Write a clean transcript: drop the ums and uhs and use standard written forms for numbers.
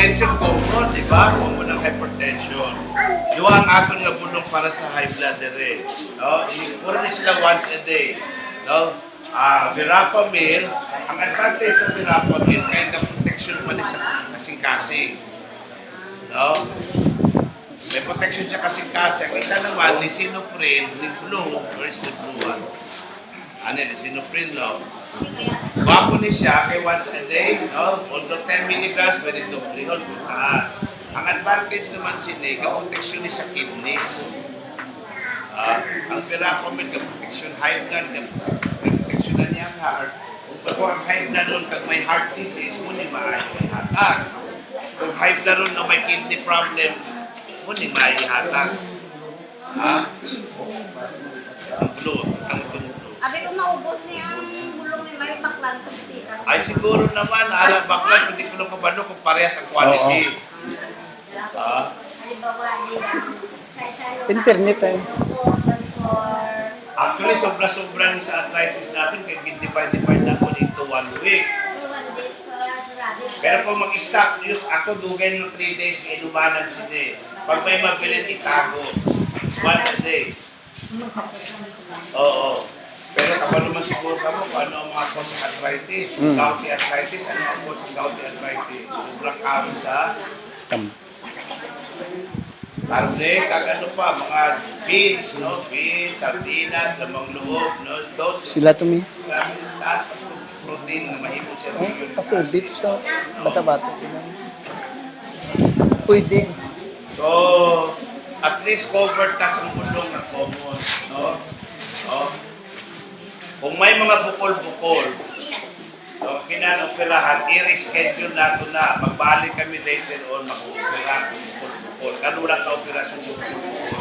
hypertension common, di ba? Common ng hypertension. Yung ang atong nga bulong para sa high blood dire. No? Puro ni sila once a day. No? Verapamil, ang advantage sa verapamil kaya na protection man sa kasing-kasing. No? May protection sa kasing-kasing. Ang isa naman, lisinopril, blue, or is the blue one? Ano yun, lisinopril, no? Wapo ni siya kay once a day, no? Although 10 milligrams, pwede ito prihol kung taas. Ang advantage naman sila, ka-protection ni sa kidneys. Ang verapamil, ka-protection high blood, ka-protection na niya ang heart. Kung ang high blood nun, kag may heart disease, muna maihatag. Kung high blood nun na may kidney problem, muna maihatag. Ang blue, ang tumulo. Abi kung naubos niya ang bulong ni may baklan sa sticker. Ay siguro naman, alam baklan, hindi ko lang kabalo kung parehas ang quality. Halimbawa, Internet eh. Actually, sobra-sobra rin sa arthritis natin, kaya divide na po into 1 week. Pero kung mag-stock use, ako dugay ng 3 days, inumanan sila. Pag may mabilin, itago. Once a day. Oo. Pero kapag naman siguro ka mo kung ano ang mga cause ng arthritis, gouty arthritis, ano ang cause ng gouty arthritis? Sobrang common sa karne, kagano pa, mga beans, no? Beans, sardinas, lamang loob, no? Those, Sila tumi. taas ang protein na mahimong siya. Kasi dito sa bata-bata. Pwede. So, at least covered tas ang bulong na common, no? Kung may mga bukol-bukol, so, kinanoperahan, i-reschedule nato na. Magbalik kami later on, mag-opera kung bukol-bukol. Kanulat na operasyon sa bukol-bukol.